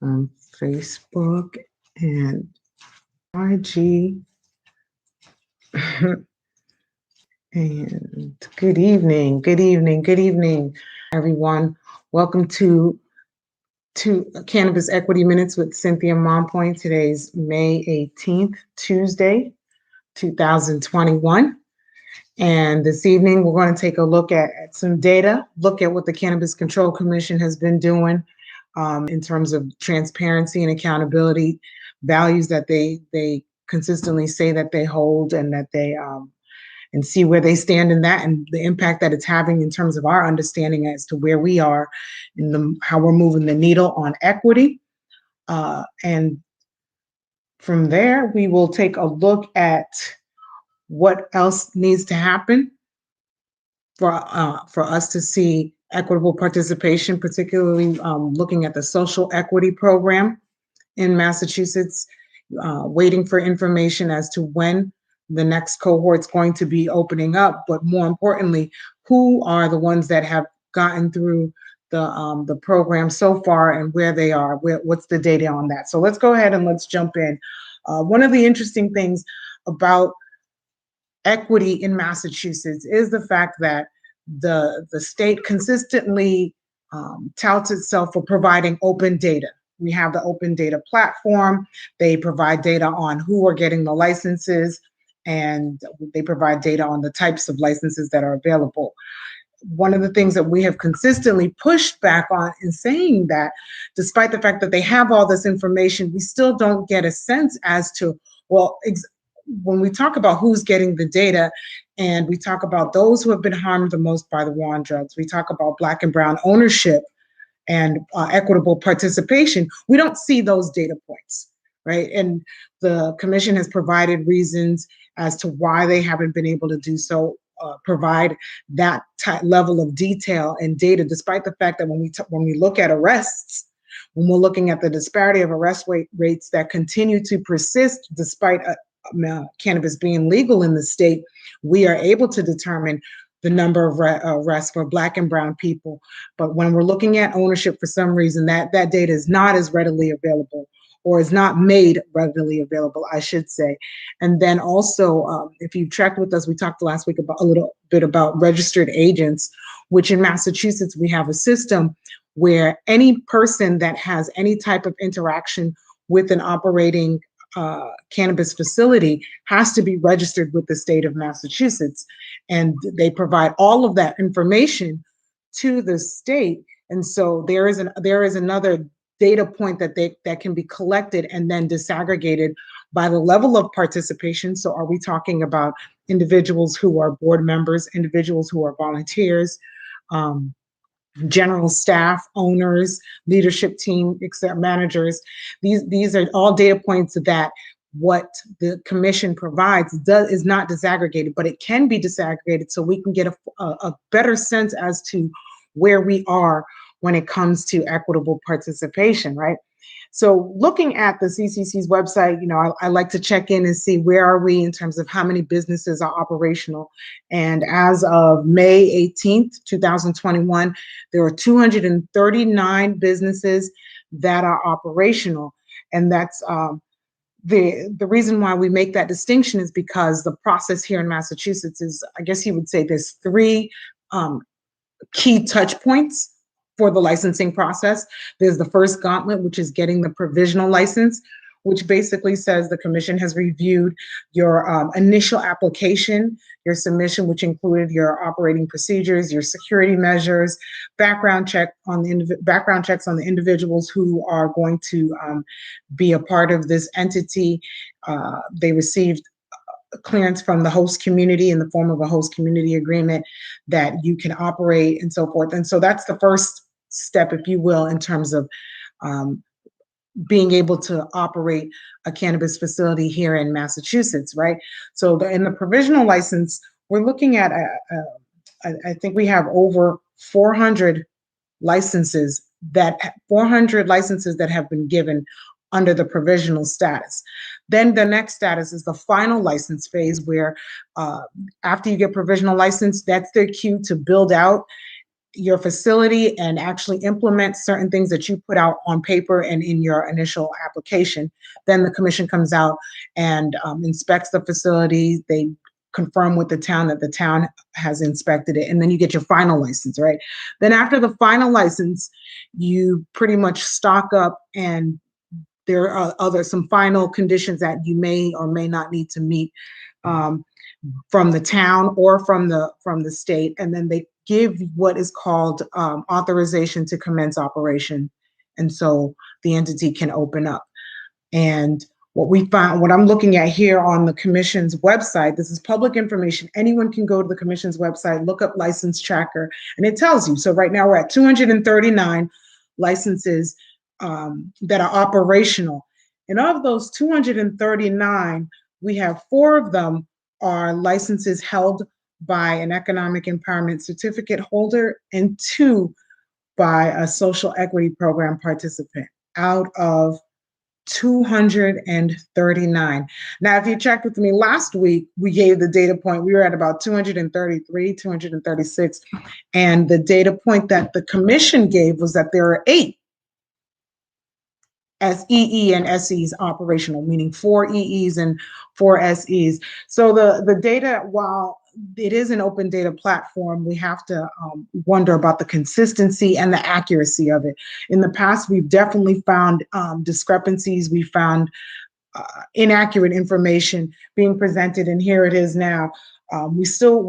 on Facebook and IG. And good evening, good evening, everyone. Welcome to Cannabis Equity Minutes with Cynthia Mompoint. Today's May 18th, Tuesday, 2021. And this evening, we're going to take a look at some data, look at what the Cannabis Control Commission has been doing in terms of transparency and accountability, values that they consistently say that they hold, and that they and see where they stand in that and the impact that it's having in terms of our understanding as to where we are in how we're moving the needle on equity. And from there, we will take a look at what else needs to happen for us to see equitable participation, particularly looking at the social equity program in Massachusetts, waiting for information as to when the next cohort's going to be opening up, but more importantly, who are the ones that have gotten through the program so far and where they are, what's the data on that. So let's go ahead and let's jump in. One of the interesting things about equity in Massachusetts is the fact that the state consistently touts itself for providing open data. We have the open data platform. They provide data on who are getting the licenses, and they provide data on the types of licenses that are available. One of the things that we have consistently pushed back on in saying that, despite the fact that they have all this information, we still don't get a sense as to, well, when we talk about who's getting the data, and we talk about those who have been harmed the most by the war on drugs, we talk about Black and Brown ownership and equitable participation, we don't see those data points, right? And the commission has provided reasons as to why they haven't been able to do so, provide that level of detail and data, despite the fact that when we look at arrests, when we're looking at the disparity of arrest rates that continue to persist despite cannabis being legal in the state, we are able to determine the number of arrests for Black and Brown people. But when we're looking at ownership, for some reason, that data is not as readily available, or is not made readily available, I should say. And then also, if you checked with us, we talked last week about a little bit about registered agents, which in Massachusetts, we have a system where any person that has any type of interaction with an operating cannabis facility has to be registered with the state of Massachusetts. And they provide all of that information to the state. And so there is another data point that can be collected and then disaggregated by the level of participation. So are we talking about individuals who are board members, individuals who are volunteers, general staff, owners, leadership team, except managers? These are all data points that what the commission provides is not disaggregated, but it can be disaggregated so we can get a better sense as to where we are when it comes to equitable participation, right? So looking at the CCC's website, I like to check in and see where are we in terms of how many businesses are operational. And as of May 18th, 2021, there are 239 businesses that are operational. And that's the reason why we make that distinction is because the process here in Massachusetts is, I guess you would say, there's three key touch points for the licensing process. There's the first gauntlet, which is getting the provisional license, which basically says the commission has reviewed your initial application, your submission, which included your operating procedures, your security measures, background checks on the individuals who are going to be a part of this entity. They received clearance from the host community in the form of a host community agreement that you can operate and so forth. And so that's the first step, if you will, in terms of being able to operate a cannabis facility here in Massachusetts, right? So in the provisional license, we're looking at, I think we have over 400 licenses that have been given under the provisional status. Then the next status is the final license phase, where after you get provisional license, that's their cue to build out your facility and actually implement certain things that you put out on paper and in your initial application, then the commission comes out and inspects the facility. They confirm with the town that the town has inspected it, and then you get your final license, right? Then after the final license, you pretty much stock up, and there are some final conditions that you may or may not need to meet from the town or from the state, and then they give what is called authorization to commence operation, and so the entity can open up. And what we found, what I'm looking at here on the commission's website, this is public information. Anyone can go to the commission's website, look up license tracker, and it tells you. So right now we're at 239 licenses that are operational. And of those 239, we have 4 of them are licenses held by an economic empowerment certificate holder, and 2 by a social equity program participant out of 239. Now, if you checked with me last week, we gave the data point. We were at about 233, 236. And the data point that the commission gave was that there are 8 SEE and SEs operational, meaning 4 EEs and 4 SEs. So the data, while it is an open data platform, we have to wonder about the consistency and the accuracy of it. In the past, we've definitely found discrepancies. We found inaccurate information being presented, and here it is now. We still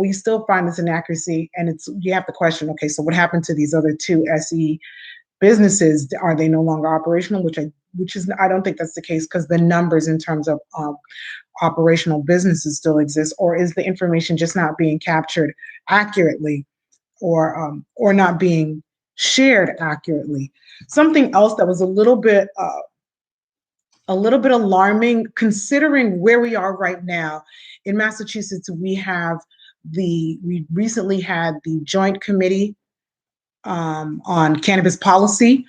find this inaccuracy, and you have to question, okay, so what happened to these other 2 SE businesses? Are they no longer operational? I don't think that's the case, because the numbers in terms of operational businesses still exist, or is the information just not being captured accurately, or not being shared accurately? Something else that was a little bit alarming, considering where we are right now in Massachusetts. We recently had the Joint Committee on Cannabis Policy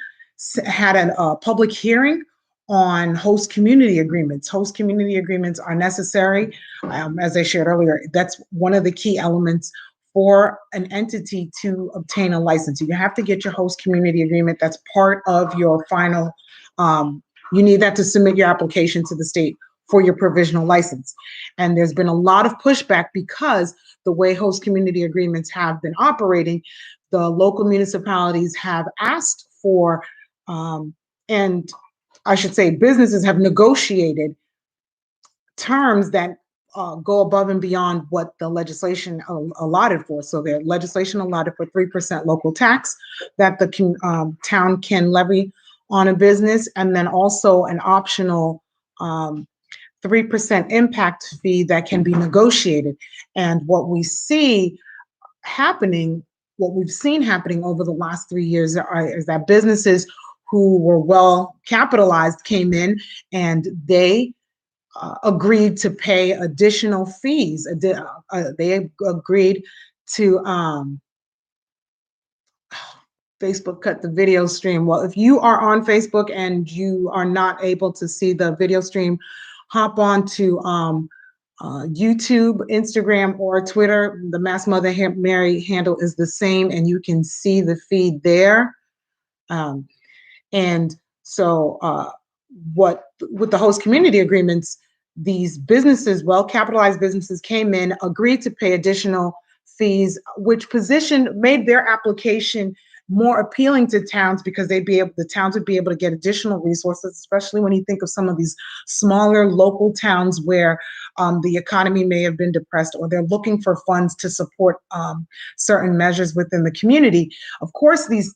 had a public hearing on host community agreements. Host community agreements are necessary. As I shared earlier, that's one of the key elements for an entity to obtain a license. You have to get your host community agreement. That's part of your final, you need that to submit your application to the state for your provisional license. And there's been a lot of pushback because the way host community agreements have been operating, the local municipalities have asked for, and I should say businesses have negotiated terms that go above and beyond what the legislation allotted for. So the legislation allotted for 3% local tax that the town can levy on a business, and then also an optional 3% impact fee that can be negotiated. And what we've seen happening over the last 3 years is that businesses who were well capitalized came in, and they agreed to pay additional fees. They agreed to Facebook cut the video stream. Well, if you are on Facebook and you are not able to see the video stream, hop on to YouTube, Instagram, or Twitter. The Mass Mother Mary handle is the same, and you can see the feed there. And so with the host community agreements, these businesses, well-capitalized businesses, came in, agreed to pay additional fees, which made their application more appealing to towns, because the towns would be able to get additional resources, especially when you think of some of these smaller local towns where the economy may have been depressed, or they're looking for funds to support certain measures within the community. Of course, these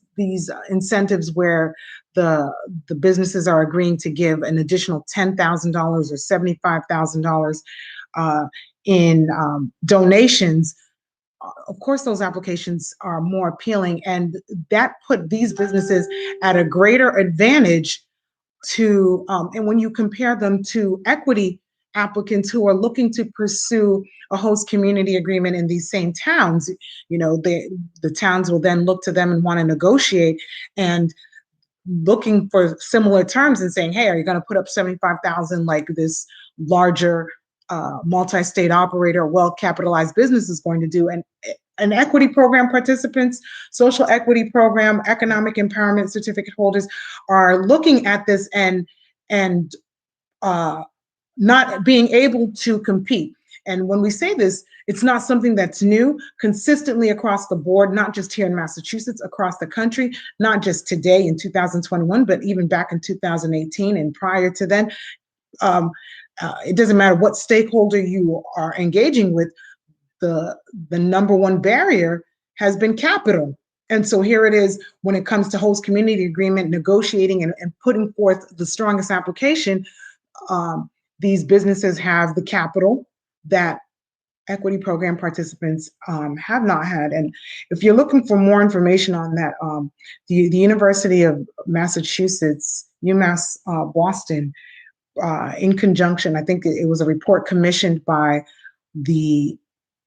incentives where the businesses are agreeing to give an additional $10,000 or $75,000 in donations, of course, those applications are more appealing, and that put these businesses at a greater advantage to, and when you compare them to equity applicants who are looking to pursue a host community agreement in these same towns, the towns will then look to them and want to negotiate, and looking for similar terms and saying, hey, are you going to put up 75,000 like this larger multi-state operator, well-capitalized business is going to do? And an equity program participants, social equity program, economic empowerment certificate holders are looking at this and uh, not being able to compete. And when we say this, it's not something that's new. Consistently across the board, not just here in Massachusetts, across the country, not just today in 2021, but even back in 2018 and prior to then. Um, it doesn't matter what stakeholder you are engaging with, the number one barrier has been capital. And so here it is when it comes to host community agreement, negotiating and putting forth the strongest application. Um, these businesses have the capital that equity program participants have not had. And if you're looking for more information on that, the University of Massachusetts, UMass Boston, in conjunction, I think it was a report commissioned by the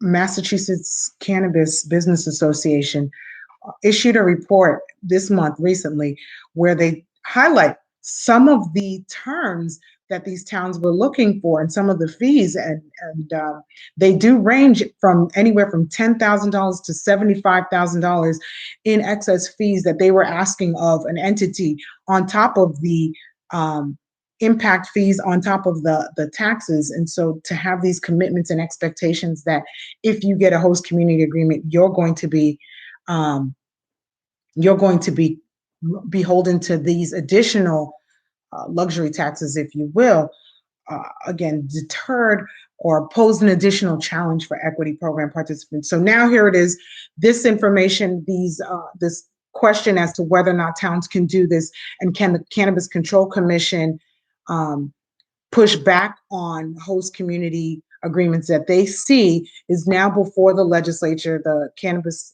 Massachusetts Cannabis Business Association, issued a report this month recently where they highlight some of the terms that these towns were looking for and some of the fees, and they do range from anywhere from $10,000 to $75,000 in excess fees that they were asking of an entity on top of the impact fees, on top of the taxes. And so to have these commitments and expectations that if you get a host community agreement, you're going to be beholden to these additional luxury taxes, if you will, again, deterred or posed an additional challenge for equity program participants. So now here it is, this information, this question as to whether or not towns can do this, and can the Cannabis Control Commission push back on host community agreements that they see, is now before the legislature. The Cannabis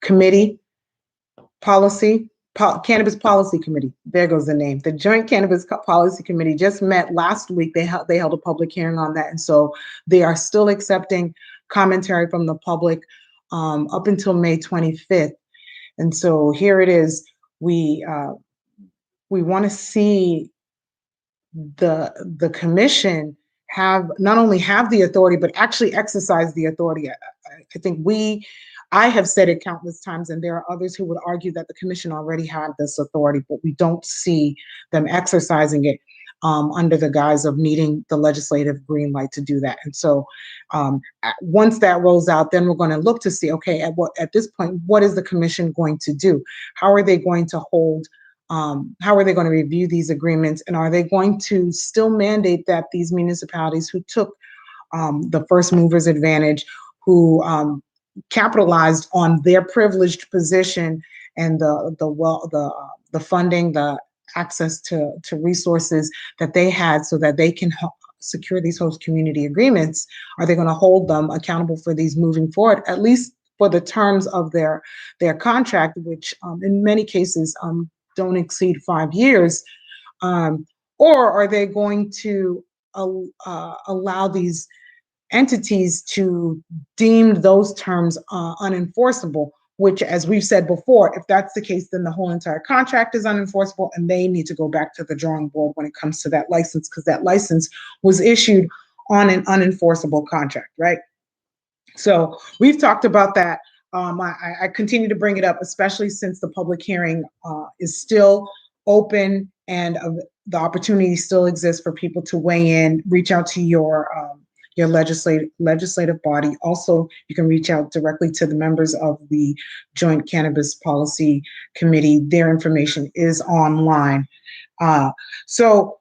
Committee Cannabis Policy Committee. There goes the name. The Joint Cannabis Policy Committee just met last week. They held a public hearing on that, and so they are still accepting commentary from the public up until May 25th. And so here it is. We want to see the commission not only have the authority, but actually exercise the authority. I think I have said it countless times, and there are others who would argue that the commission already had this authority, but we don't see them exercising it under the guise of needing the legislative green light to do that. And so once that rolls out, then we're going to look to see, okay, at this point, what is the commission going to do? How are they going to how are they going to review these agreements? And are they going to still mandate that these municipalities who took the first movers advantage, who capitalized on their privileged position and the funding, the access to resources that they had, so that they can secure these host community agreements, are they going to hold them accountable for these moving forward, at least for the terms of their contract, which in many cases don't exceed 5 years, or are they going to allow these entities to deem those terms unenforceable, which, as we've said before, if that's the case, then the whole entire contract is unenforceable, and they need to go back to the drawing board when it comes to that license, because that license was issued on an unenforceable contract, right? So we've talked about that. I continue to bring it up, especially since the public hearing is still open, and the opportunity still exists for people to weigh in. Reach out to your legislative body. Also, you can reach out directly to the members of the Joint Cannabis Policy Committee. Their information is online. So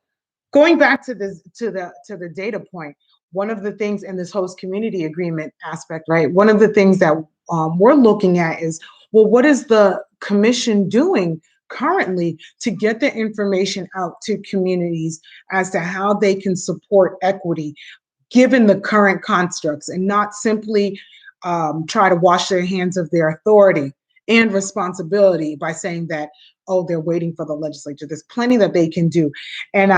going back to the data point, one of the things in this host community agreement aspect, right? One of the things that we're looking at is, well, what is the commission doing currently to get the information out to communities as to how they can support equity given the current constructs, and not simply try to wash their hands of their authority and responsibility by saying that, oh, they're waiting for the legislature. There's plenty that they can do. And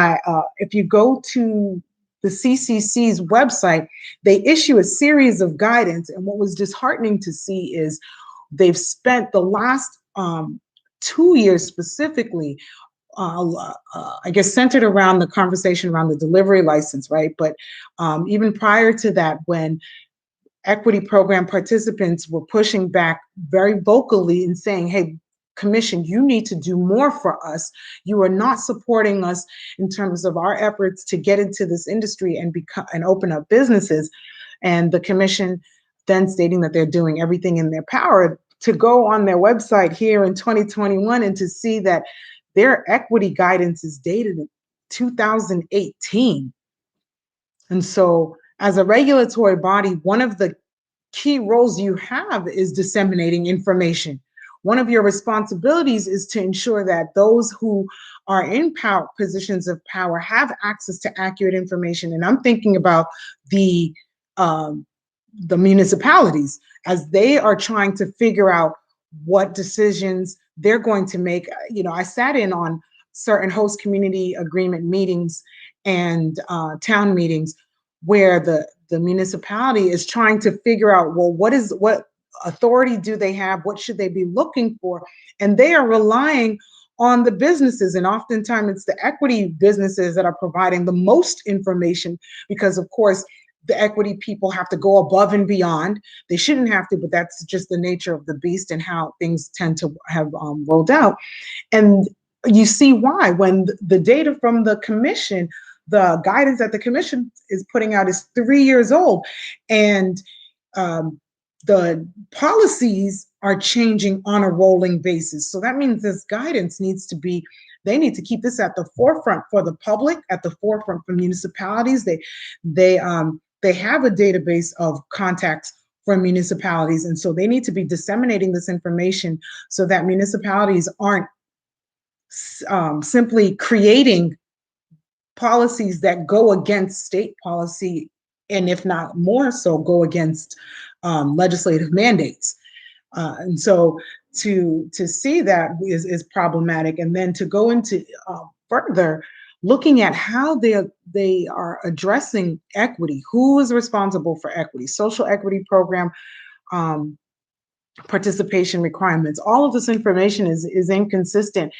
if you go to the CCC's website, they issue a series of guidance. And what was disheartening to see is they've spent the last 2 years specifically, I guess, centered around the conversation around the delivery license, right? But even prior to that, when equity program participants were pushing back very vocally and saying, hey, Commission, you need to do more for us. You are not supporting us in terms of our efforts to get into this industry and become and open up businesses. And the Commission then stating that they're doing everything in their power to go on their website here in 2021 and to see that their equity guidance is dated in 2018. And so, as a regulatory body, one of the key roles you have is disseminating information. One of your responsibilities is to ensure that those who are in power, positions of power, have access to accurate information. And I'm thinking about the um, the municipalities as they are trying to figure out what decisions they're going to make. You know, I sat in on certain host community agreement meetings and town meetings where the municipality is trying to figure out, well, what authority do they have? What should they be looking for? And they are relying on the businesses. And oftentimes it's the equity businesses that are providing the most information because, of course, the equity people have to go above and beyond. They shouldn't have to, but that's just the nature of the beast and how things tend to have rolled out. And you see why when the data from the commission, the guidance that the commission is putting out is 3 years old, and um, the policies are changing on a rolling basis. So that means this guidance needs to be, they need to keep this at the forefront for the public, at the forefront for municipalities. They have a database of contacts for municipalities, and so they need to be disseminating this information so that municipalities aren't simply creating policies that go against state policy, and if not more so, go against legislative mandates. And so to see that is problematic, and then to go into further looking at how they are addressing equity, who is responsible for equity, social equity program, um, participation requirements. All of this information is inconsistent,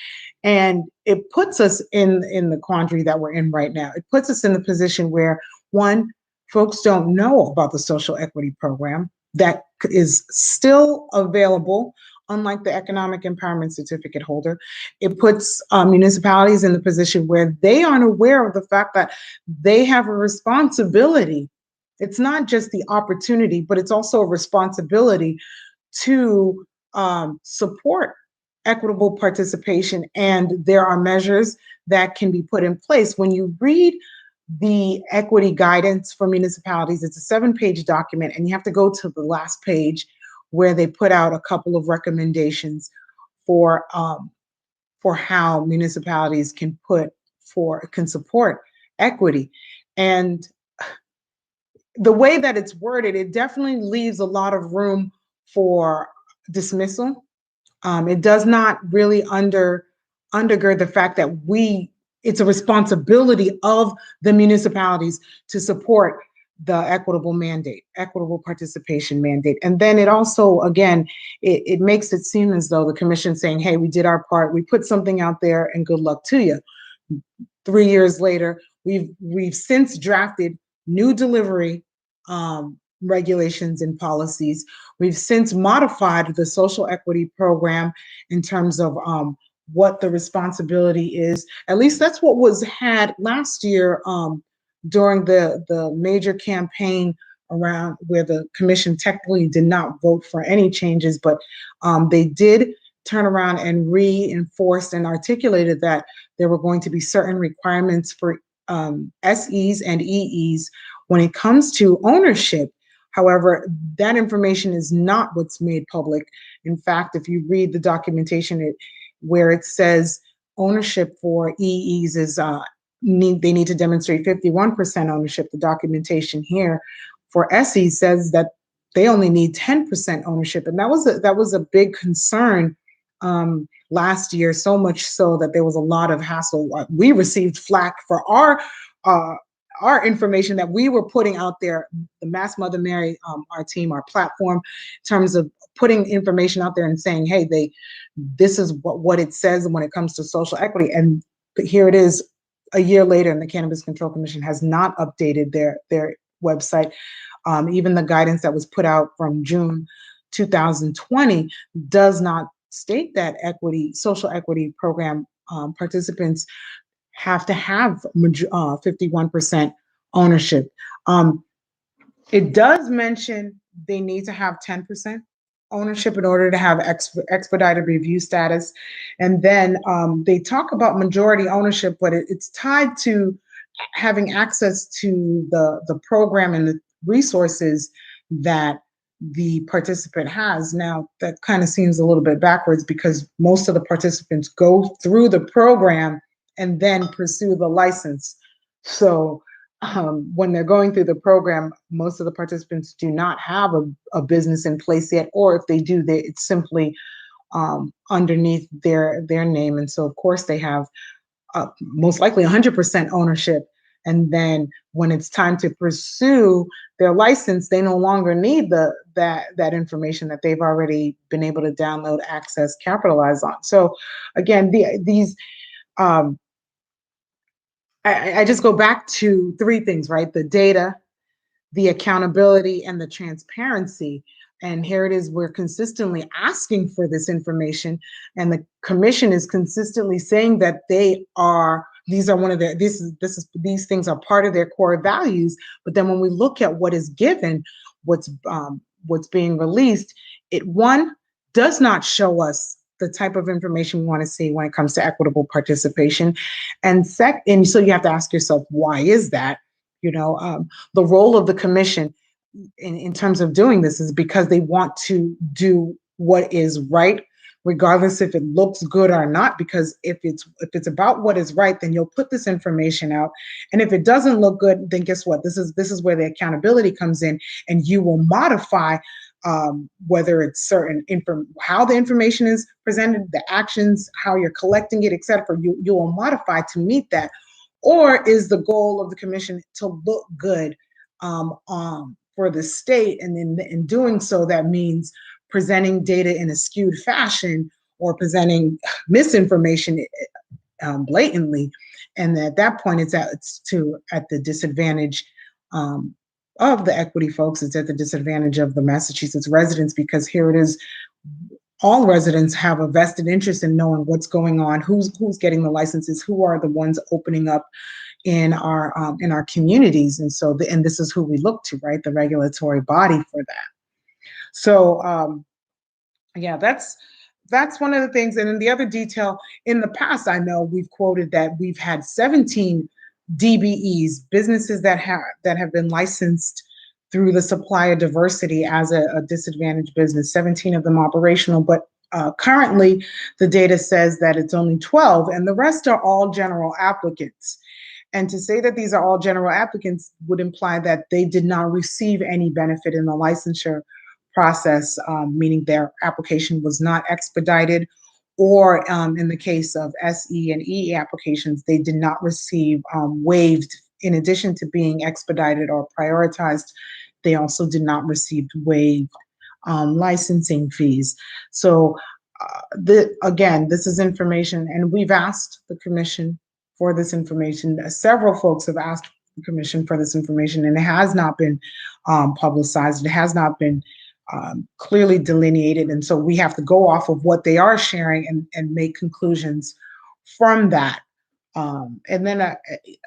and it puts us in the quandary that we're in right now. It puts us in the position where, one, folks don't know about the social equity program that is still available, unlike the economic empowerment certificate holder. It puts municipalities in the position where they aren't aware of the fact that they have a responsibility. It's not just the opportunity, but it's also a responsibility to support equitable participation. And there are measures that can be put in place. When you read the equity guidance for municipalities, it's a 7-page document, and you have to go to the last page where they put out a couple of recommendations for how municipalities can support equity. And the way that it's worded, it definitely leaves a lot of room for dismissal. It does not really undergird the fact that it's a responsibility of the municipalities to support the equitable participation mandate. And then it also, again, it makes it seem as though the commission saying, hey, we did our part, we put something out there, and good luck to you. 3 years later, we've since drafted new delivery regulations and policies. We've since modified the social equity program in terms of what the responsibility is. At least that's what was had last year during the major campaign around where the commission technically did not vote for any changes, but they did turn around and reinforced and articulated that there were going to be certain requirements for SEs and EEs when it comes to ownership. However, that information is not what's made public. In fact, if you read the documentation, where it says ownership for EEs is they need to demonstrate 51% ownership. The documentation here for SEs says that they only need 10% ownership, and that was a big concern last year. So much so that there was a lot of hassle. We received flack for our information that we were putting out there, the Mass Mother Mary, our team, our platform, in terms of putting information out there and saying, hey, this is what it says when it comes to social equity. And here it is a year later, and the Cannabis Control Commission has not updated their website. Even the guidance that was put out from June 2020 does not state that social equity program participants have to have 51% ownership. Um, it does mention they need to have 10% ownership in order to have expedited review status. And then they talk about majority ownership, but it's tied to having access to the program and the resources that the participant has. Now, that kind of seems a little bit backwards because most of the participants go through the program and then pursue the license. So when they're going through the program, most of the participants do not have a business in place yet, or if they do, it's simply underneath their name. And so, of course, they have most likely 100% ownership. And then when it's time to pursue their license, they no longer need that information that they've already been able to download, access, capitalize on. So again, these I just go back to three things, right? The data, the accountability, and the transparency. And here it is, we're consistently asking for this information, and the commission is consistently saying that these are one of their these things are part of their core values. But then when we look at what is given, what's being released, it does not show us the type of information we want to see when it comes to equitable participation. And so you have to ask yourself, why is that? The role of the commission in terms of doing this is because they want to do what is right, regardless if it looks good or not. Because if it's about what is right, then you'll put this information out. And if it doesn't look good, then guess what? This is where the accountability comes in, and you will modify whether it's how the information is presented, the actions, how you're collecting it, etc. You will modify to meet that. Or is the goal of the commission to look good for the state? And in doing so, that means presenting data in a skewed fashion or presenting misinformation blatantly. And at that point, it's at the disadvantage of the equity folks. It's at the disadvantage of the Massachusetts residents, because here it is. All residents have a vested interest in knowing what's going on, who's getting the licenses, who are the ones opening up in our communities. And so and this is who we look to, right? The regulatory body for that. So yeah, that's one of the things. And then the other detail, in the past, I know we've quoted that we've had 17 DBEs, businesses that have been licensed through the supplier diversity as a disadvantaged business, 17 of them operational. But currently, the data says that it's only 12, and the rest are all general applicants. And to say that these are all general applicants would imply that they did not receive any benefit in the licensure process, meaning their application was not expedited, or in the case of SE and EE applications, they did not receive waived. In addition to being expedited or prioritized, they also did not receive waived licensing fees. So again, this is information, and we've asked the commission for this information. Several folks have asked the commission for this information, and it has not been publicized. It has not been clearly delineated. And so we have to go off of what they are sharing and make conclusions from that. And then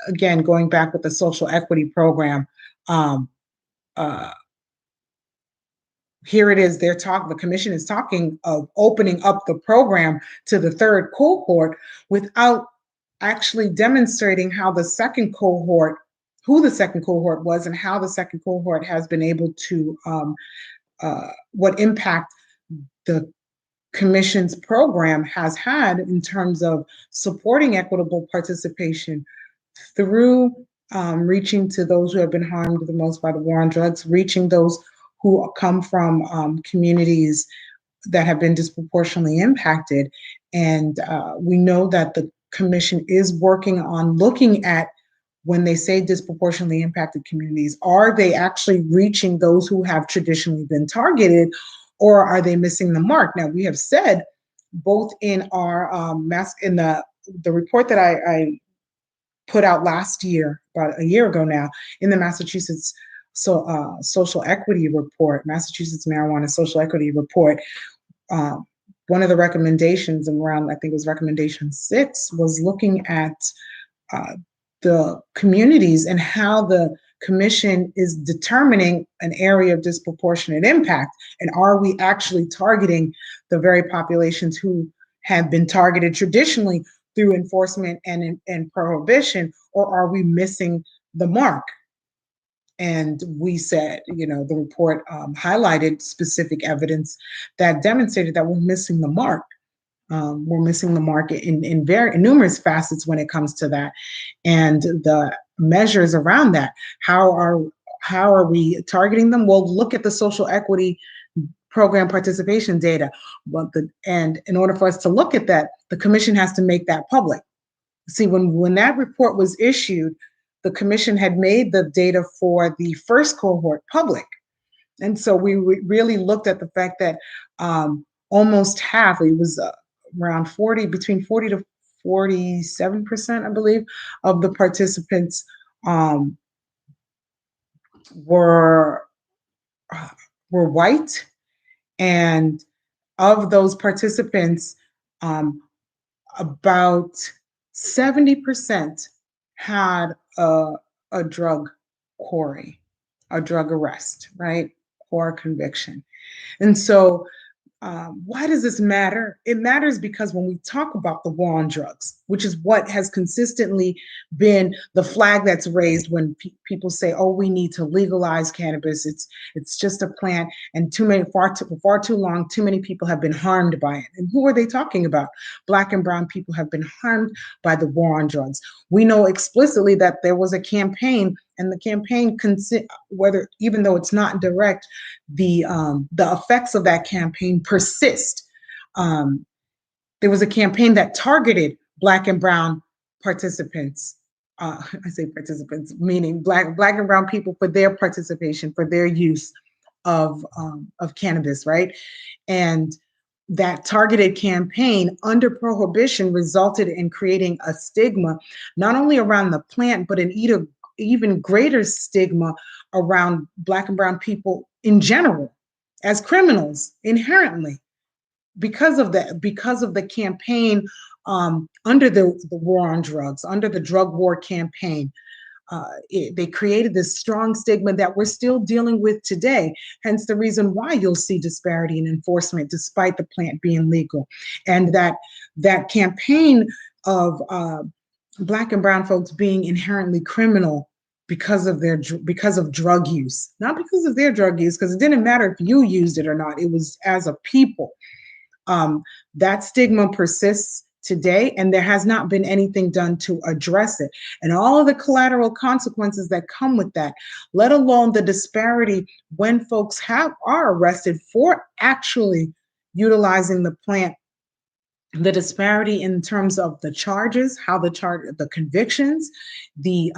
again, going back with the social equity program, here it is, the commission is talking of opening up the program to the third cohort without actually demonstrating how the second cohort, who the second cohort was, and how the second cohort has been able to, what impact the commission's program has had in terms of supporting equitable participation through reaching to those who have been harmed the most by the war on drugs, reaching those who come from communities that have been disproportionately impacted. And we know that the commission is working on looking at, when they say disproportionately impacted communities, are they actually reaching those who have traditionally been targeted, or are they missing the mark? Now, we have said both in our in the report that I put out last year, about a year ago now, in the Massachusetts social equity report, Massachusetts Marijuana Social Equity Report, uh, one of the recommendations around, I think it was recommendation 6, was looking at uh, the communities and how the commission is determining an area of disproportionate impact. And are we actually targeting the very populations who have been targeted traditionally through enforcement and prohibition, or are we missing the mark? And we said, the report highlighted specific evidence that demonstrated that we're missing the mark. We're missing the market in very numerous facets when it comes to that, and the measures around that. How are we targeting them? Well, look at the social equity program participation data. And in order for us to look at that, the commission has to make that public. See, when that report was issued, the commission had made the data for the first cohort public. And so we really looked at the fact that almost half, it was around 40, between 40 to 47%, I believe, of the participants um, were white. And of those participants, about 70% had a drug query, a drug arrest, right? Or a conviction. And so why does this matter? It matters because when we talk about the war on drugs, which is what has consistently been the flag that's raised when people say, "Oh, we need to legalize cannabis. It's just a plant," and far too long, too many people have been harmed by it. And who are they talking about? Black and brown people have been harmed by the war on drugs. We know explicitly that there was a campaign, and the campaign, whether even though it's not direct, the effects of that campaign persist. There was a campaign that targeted Black and brown participants. I say participants, meaning black and brown people, for their participation, for their use of cannabis, right? And that targeted campaign under prohibition resulted in creating a stigma, not only around the plant, but an even greater stigma around Black and brown people in general as criminals inherently, because of the campaign under the war on drugs, under the drug war campaign. They created this strong stigma that we're still dealing with today. Hence the reason why you'll see disparity in enforcement despite the plant being legal. And that campaign of Black and brown folks being inherently criminal because of drug use, not because of their drug use, because it didn't matter if you used it or not. It was as a people. That stigma persists today, and there has not been anything done to address it. And all of the collateral consequences that come with that, let alone the disparity when folks are arrested for actually utilizing the plant, the disparity in terms of the charges, the convictions, the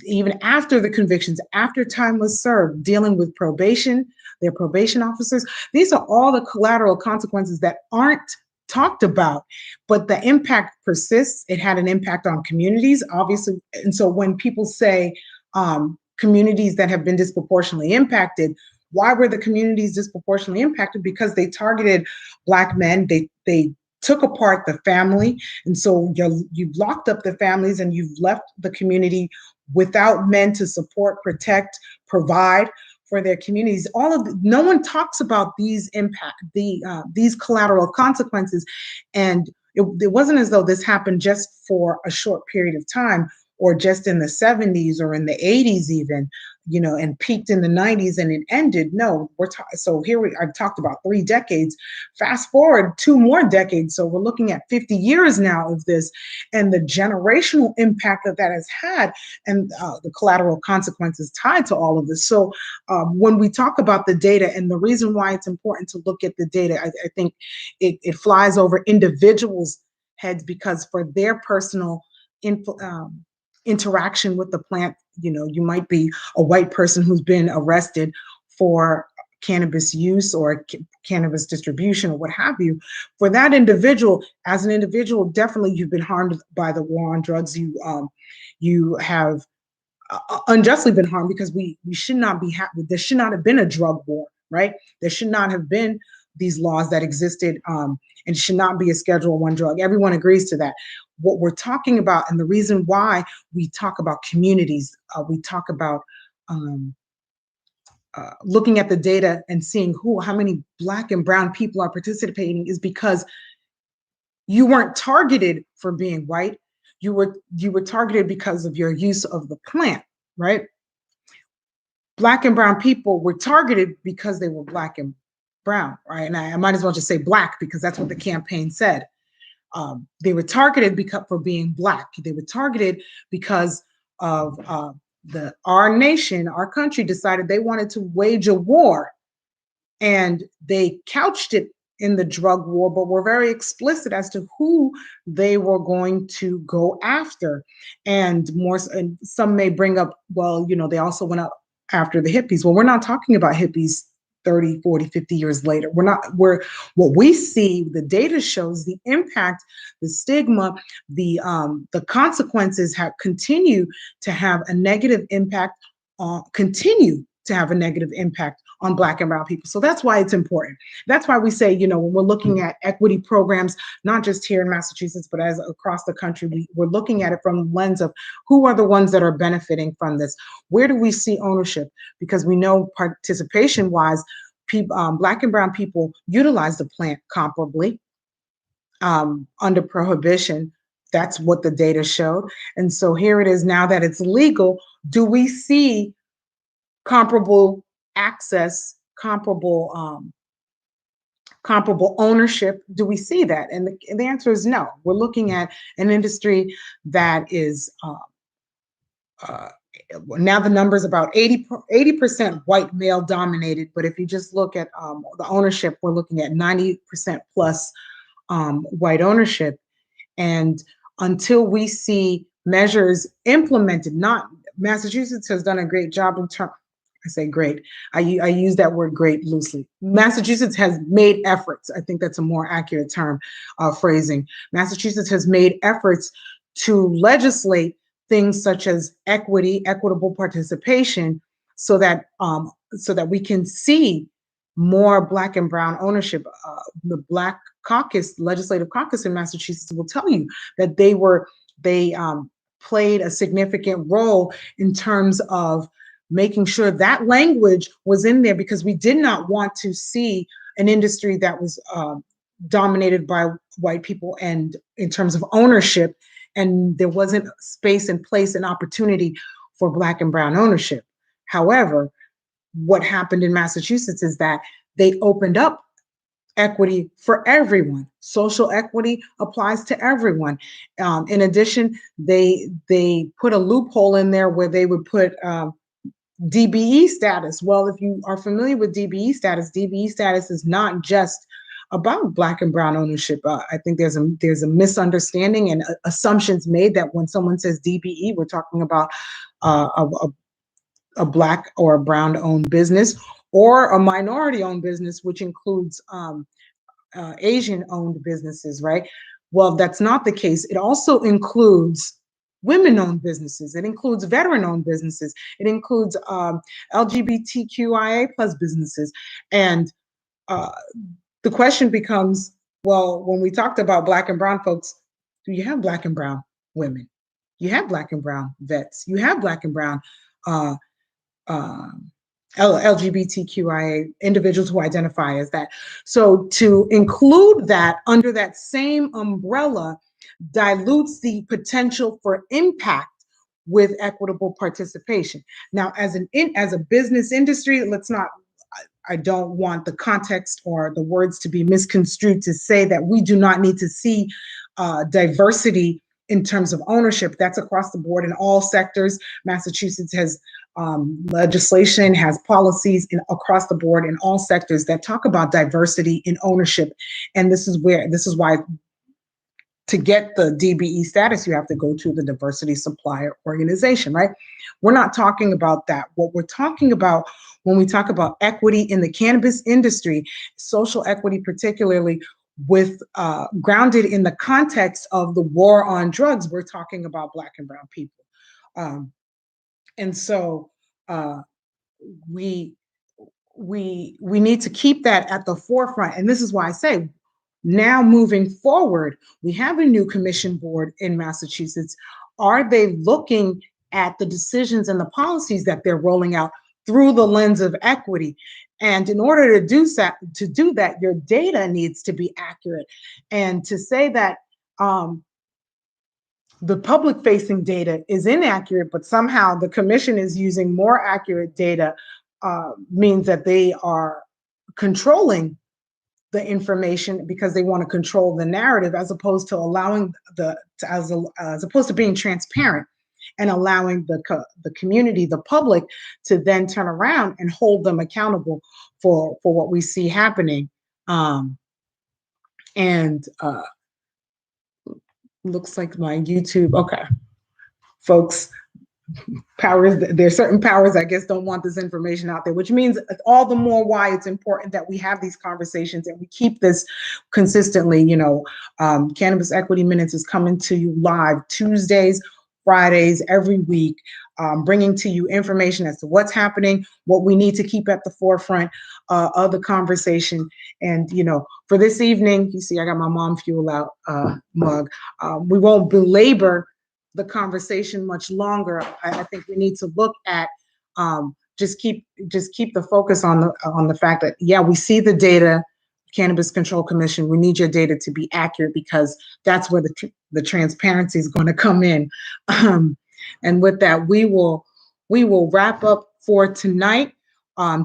even after the convictions, after time was served, dealing with probation, their probation officers. These are all the collateral consequences that aren't talked about, but the impact persists. It had an impact on communities, obviously. And so when people say communities that have been disproportionately impacted, why were the communities disproportionately impacted? Because they targeted Black men. They took apart the family. And so you've locked up the families and you've left the community without men to support, protect, provide for their communities. No one talks about these these collateral consequences. And it wasn't as though this happened just for a short period of time, or just in the 70s or in the 80s even, and peaked in the 90s and it ended. No, so here I've talked about 3 decades. Fast forward 2 more decades, so we're looking at 50 years now of this, and the generational impact that has had, and the collateral consequences tied to all of this. So when we talk about the data, and the reason why it's important to look at the data, I think it flies over individuals' heads, because for their personal interaction with the plant, you might be a white person who's been arrested for cannabis use or cannabis distribution or what have you. For that individual, as an individual, definitely you've been harmed by the war on drugs. You have unjustly been harmed because we should not be happy. There should not have been a drug war, right? There should not have been these laws that existed, and should not be a Schedule I drug. Everyone agrees to that. What we're talking about, and the reason why we talk about communities, we talk about looking at the data and seeing how many Black and brown people are participating, is because you weren't targeted for being white. You were targeted because of your use of the plant, right? Black and brown people were targeted because they were Black and brown, right? And I might as well just say Black because that's what the campaign said. They were targeted for being Black. They were targeted because of our nation, our country decided they wanted to wage a war, and they couched it in the drug war, but were very explicit as to who they were going to go after. And some may bring up, well, they also went up after the hippies. Well, we're not talking about hippies 30, 40, 50 years later. What we see, the data shows the impact, the stigma, the consequences continue to have a negative impact on Black and brown people. So that's why it's important. That's why we say, when we're looking at equity programs, not just here in Massachusetts, but as across the country, we're looking at it from the lens of who are the ones that are benefiting from this? Where do we see ownership? Because we know participation-wise, Black and brown people utilize the plant comparably under prohibition. That's what the data showed. And so here it is now that it's legal. Do we see comparable access, comparable ownership? Do we see that? And the answer is no. We're looking at an industry that is now the number is about 80% white male dominated. But if you just look at the ownership, we're looking at 90% plus white ownership. And until we see measures implemented, Massachusetts has done a great job in terms. I say great. I use that word great loosely. Massachusetts has made efforts. I think that's a more accurate term phrasing. Massachusetts has made efforts to legislate things such as equitable participation, so that we can see more Black and brown ownership. The Black Caucus, Legislative Caucus in Massachusetts, will tell you that they played a significant role in terms of making sure that language was in there, because we did not want to see an industry that was dominated by white people, and in terms of ownership, and there wasn't space and place and opportunity for Black and brown ownership. However, what happened in Massachusetts is that they opened up equity for everyone. Social equity applies to everyone. In addition, they put a loophole in there where they would put DBE status. Well, if you are familiar with DBE status is not just about Black and brown ownership. I think there's a misunderstanding and assumptions made that when someone says DBE, we're talking about a Black or a brown owned business, or a minority owned business, which includes Asian owned businesses, right? Well, that's not the case. It also includes women-owned businesses. It includes veteran-owned businesses. It includes LGBTQIA plus businesses. And the question becomes, well, when we talked about Black and brown folks, do you have Black and brown women? You have Black and brown vets. You have Black and brown LGBTQIA individuals who identify as that. So to include that under that same umbrella dilutes the potential for impact with equitable participation. Now, as a business industry, I don't want the context or the words to be misconstrued to say that we do not need to see diversity in terms of ownership. That's across the board in all sectors. Massachusetts has legislation, has policies across the board in all sectors that talk about diversity in ownership. And this is why to get the DBE status, you have to go to the Diversity Supplier Organization, right? We're not talking about that. What we're talking about when we talk about equity in the cannabis industry, social equity particularly, with grounded in the context of the war on drugs, we're talking about Black and brown people. And so uh, we we need to keep that at the forefront. And this is why I say now moving forward, we have a new commission board in Massachusetts. Are they looking at the decisions and the policies that they're rolling out through the lens of equity? And in order to do that, your data needs to be accurate. And to say that the public facing data is inaccurate, but somehow the commission is using more accurate data means that they are controlling the information because they want to control the narrative, as opposed to allowing as opposed to being transparent and allowing the community, the public, to then turn around and hold them accountable for what we see happening. And looks like my YouTube. Okay, folks, there's certain powers, I guess, don't want this information out there, which means all the more why it's important that we have these conversations and we keep this consistently. Cannabis Equity Minutes is coming to you live Tuesdays, Fridays, every week, bringing to you information as to what's happening, what we need to keep at the forefront of the conversation. And for this evening, you see I got my Mom Fuel Out mug. We won't belabor the conversation much longer. I think we need to look at just keep the focus on the fact that, yeah, we see the data. Cannabis Control Commission, we need your data to be accurate, because that's where the transparency is going to come in. And with that, we will wrap up for tonight.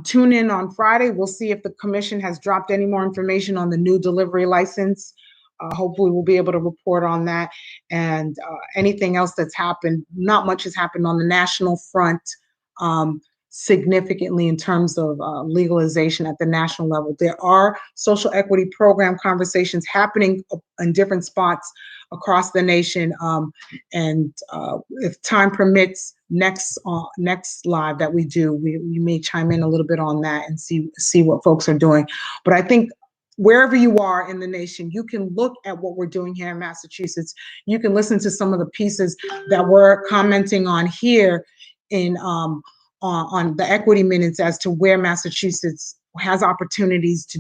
Tune in on Friday. We'll see if the commission has dropped any more information on the new delivery license. Hopefully we'll be able to report on that, and anything else that's happened. Not much has happened on the national front significantly in terms of legalization at the national level. There are social equity program conversations happening in different spots across the nation, and if time permits, next live that we do, we may chime in a little bit on that and see what folks are doing. But I think wherever you are in the nation, you can look at what we're doing here in Massachusetts. You can listen to some of the pieces that we're commenting on here in on the equity minutes as to where Massachusetts has opportunities to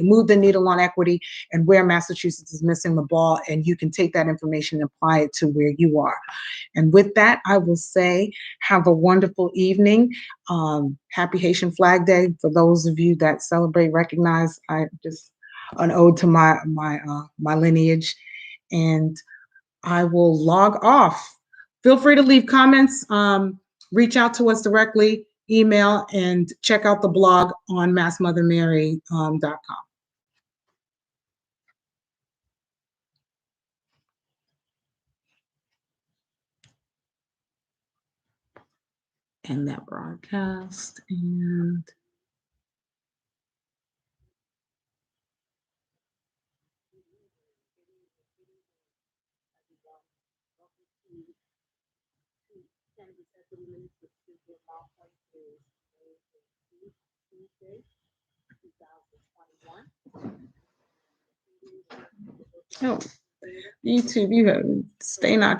move the needle on equity, and where Massachusetts is missing the ball. And you can take that information and apply it to where you are. And with that, I will say, have a wonderful evening. Happy Haitian Flag Day for those of you that celebrate, recognize. I just an ode to my lineage, and I will log off. Feel free to leave comments. Reach out to us directly, email, and check out the blog on massmothermary.com. And that broadcast, and oh, YouTube, you have stay not